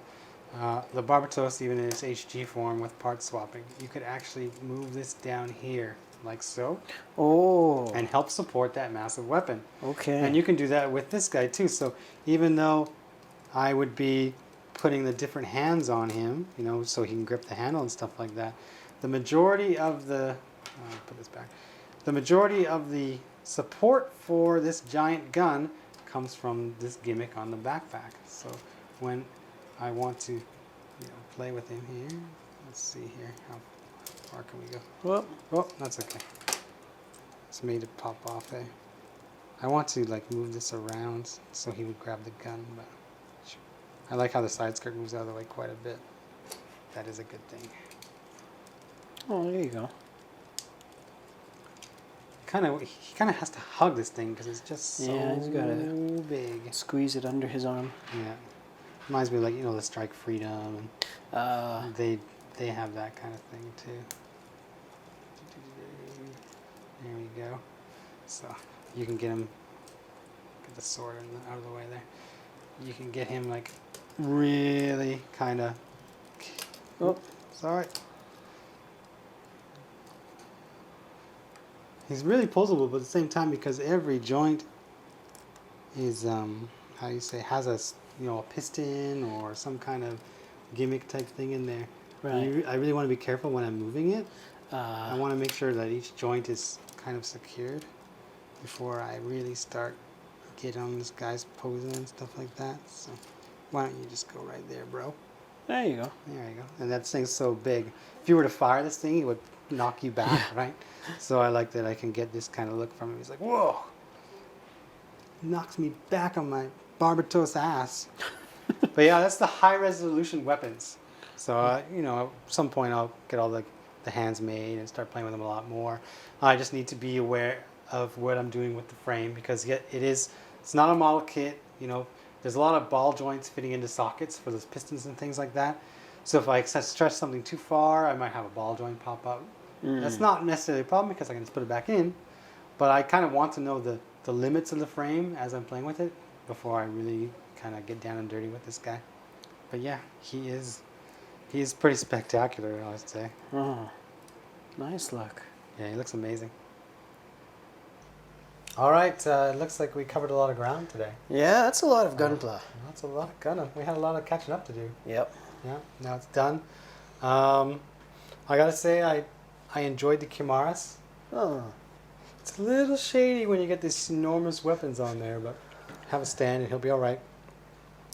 the Barbatos, even in its HG form with part swapping, you could actually move this down here, like so. Oh. And help support that massive weapon. Okay. And you can do that with this guy too. So even though I would be putting the different hands on him, you know, so he can grip the handle and stuff like that, the majority of the put this back. The majority of the support for this giant gun comes from this gimmick on the backpack. So when I want to, play with him here, let's see here, how far can we go? Well, oh, that's okay. It's made it pop off there. I want to like move this around so he would grab the gun, but I like how the side skirt moves out of the way quite a bit. That is a good thing. oh, there you go. He kind of has to hug this thing because it's just so he's gotta big. Squeeze it under his arm. Yeah, reminds me of, like, the Strike Freedom, and they have that kind of thing too. There we go. So you can get the sword out of the way there. You can get him like really kind of. Oh, sorry. He's really posable, but at the same time, because every joint is has a piston or some kind of gimmick type thing in there. Right. I really want to be careful when I'm moving it. I want to make sure that each joint is kind of secured before I really start getting on this guy's posing and stuff like that. So why don't you just go right there, bro? There you go. There you go. And that thing's so big. If you were to fire this thing, it would knock you back, right? So I like that I can get this kind of look from him. He's like, whoa! Knocks me back on my Barbatos ass. But yeah, that's the high resolution weapons. So, at some point I'll get all the hands made and start playing with them a lot more. I just need to be aware of what I'm doing with the frame, because it's not a model kit. There's a lot of ball joints fitting into sockets for those pistons and things like that. So if I stretch something too far, I might have a ball joint pop up. That's not necessarily a problem because I can just put it back in. But I kind of want to know the limits of the frame as I'm playing with it before I really kind of get down and dirty with this guy. But yeah, he is pretty spectacular, I would say. Oh, nice look. Yeah, he looks amazing. All right, it looks like we covered a lot of ground today. Yeah, that's a lot of Gunpla. That's a lot of Gundam. We had a lot of catching up to do. Yep. Yeah, now it's done. I gotta say, I enjoyed the Kimaris. Oh. It's a little shady when you get these enormous weapons on there, but have a stand and he'll be all right.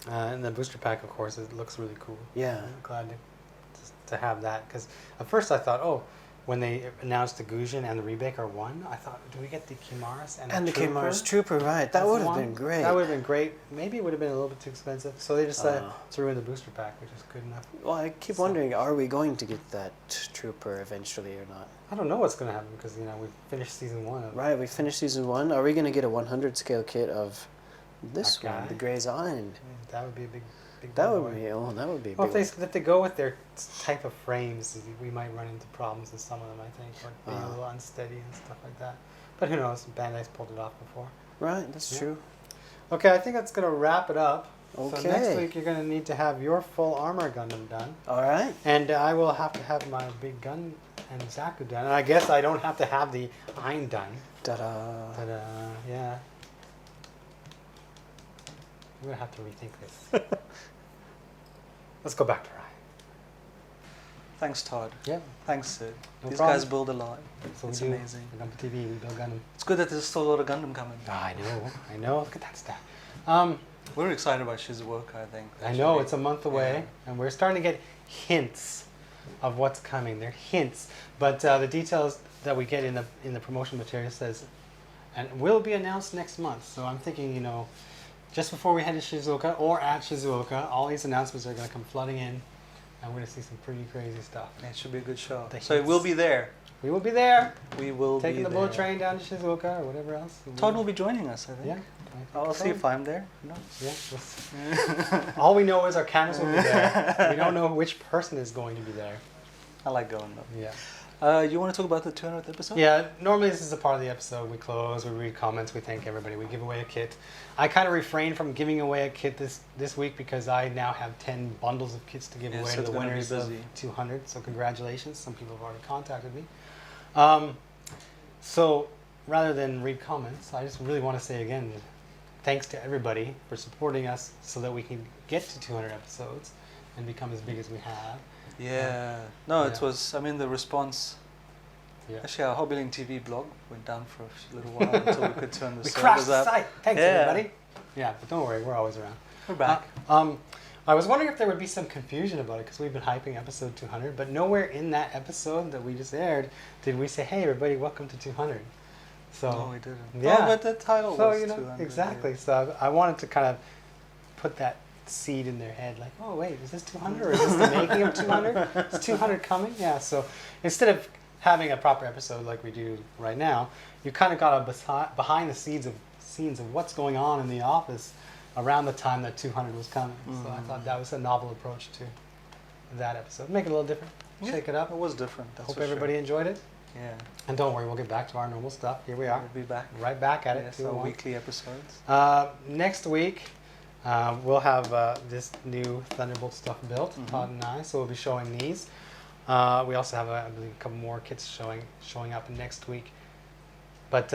And the booster pack, of course, it looks really cool. Yeah. I'm glad to have that, because at first I thought, when they announced the Gujin and the Rebake are one, I thought, do we get the Kimaris and the Trooper? Kimaris Trooper, right. That would have been great. That would have been great. Maybe it would have been a little bit too expensive. So they decided to ruin the booster pack, which is good enough. Well, I keep wondering, are we going to get that Trooper eventually or not? I don't know what's going to happen because, we finished season 1. Right, we finished season 1. Are we going to get a 100 scale kit of This That guy. one, the Graze Ein. That would be a big That boy. would be, oh, that would be a Well, big if they go with their type of frames, we might run into problems with some of them, I think, or being a little unsteady and stuff like that. But who knows? Bandai's pulled it off before. one. Right, that's Yeah. true. Okay, I think that's going to wrap it up. So next Okay. week you're going to need to have your full armor Gundam done. All right. And I will have to have my big gun and Zaku done. And I guess I don't have to have the Ein done. Ta-da. But, yeah. I'm going to have to rethink this. Let's go back to Ryan. Thanks, Todd. Yeah. Thanks, Sid. No These problem. guys build a lot. So It's we do. amazing. For Gundam TV, we build Gundam. It's good that there's still a lot of Gundam coming. I know. Look at that stuff. We're excited about Shizuoka, I think. I know, it's a month away, Yeah. and we're starting to get hints of what's coming. They're hints, but the details that we get in the promotion material says, and will be announced next month. So I'm thinking, just before we head to Shizuoka or at Shizuoka, all these announcements are going to come flooding in, and we're going to see some pretty crazy stuff. Yeah, it should be a good show. The So it will hints. be there. We will be there, We will taking be the there. bullet train down to Shizuoka or whatever else. Todd will be joining us, I think. Yeah. I'll see if I'm there. No. Yeah. All we know is our cameras will be there. We don't know which person is going to be there. I like going though. Yeah. You want to talk about the 200th episode? Yeah, normally this is a part of the episode. We close, we read comments, we thank everybody, we give away a kit. I kind of refrained from giving away a kit this week because I now have 10 bundles of kits to give Yeah, away so to it's the gonna be winners of busy. 200. So congratulations. Some people have already contacted me. So rather than read comments, I just really want to say again, thanks to everybody for supporting us so that we can get to 200 episodes and become as big as we have. Yeah. No, it Yeah. was, the response. Yeah. Actually, our HobbyLink TV blog went down for a little while until we could turn the We servers crashed the up. site. Thanks, Yeah. everybody. Yeah, but don't worry, we're always around. We're back. I was wondering if there would be some confusion about it because we've been hyping episode 200, but nowhere in that episode that we just aired did we say, "Hey, everybody, welcome to 200." So No, we didn't. Yeah. Oh, but the title so was 200. exactly. So I wanted to kind of put that seed in their head, like, "Oh, wait, is this 200 or is this the making of 200? Is 200 coming?" Yeah. So instead of having a proper episode like we do right now, you kind of got a behind the scenes of what's going on in the office around the time that 200 was coming. So I thought that was a novel approach to that episode. Make it a little different, Yeah, shake it up. It was different. That's Hope for everybody Sure. enjoyed it. Yeah. And don't worry, we'll get back to our normal stuff. Here we are, We'll be back. right back at it. Yes, our 201. weekly episodes. Next week, we'll have this new Thunderbolt stuff built, Todd and I. So we'll be showing these. We also have, I believe, a couple more kits showing up next week. But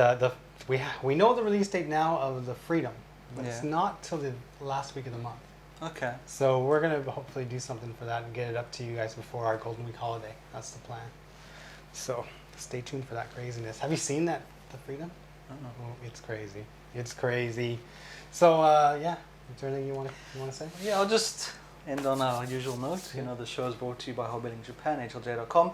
we know the release date now of the Freedom, but it's Yeah. not till the last week of the month. Okay. So we're gonna hopefully do something for that and get it up to you guys before our Golden Week holiday. That's the plan. So stay tuned for that craziness. Have you seen that, the Freedom? I don't know. Oh, it's crazy. It's crazy. So yeah, is there anything you want to say? Yeah, I'll just end on our usual note. Yeah. The show is brought to you by HobbyLink Japan, HLJ.com.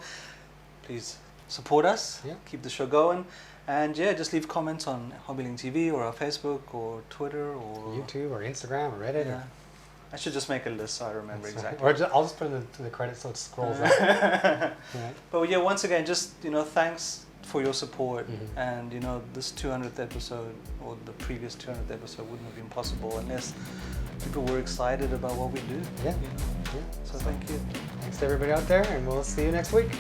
Please support us. Yeah. Keep the show going. And yeah, just leave comments on HobbyLink TV or our Facebook or Twitter or YouTube or Instagram or Reddit. Yeah. I should just make a list so I remember That's right. exactly. Or I'll just put it to the credits so it scrolls up. Right. But yeah, once again, just thanks for your support. Mhm. And this 200th episode or the previous 200th episode wouldn't have been possible unless people were excited about what we do. Yeah. you know. Yeah. So thank you. Thanks to everybody out there, and we'll see you next week.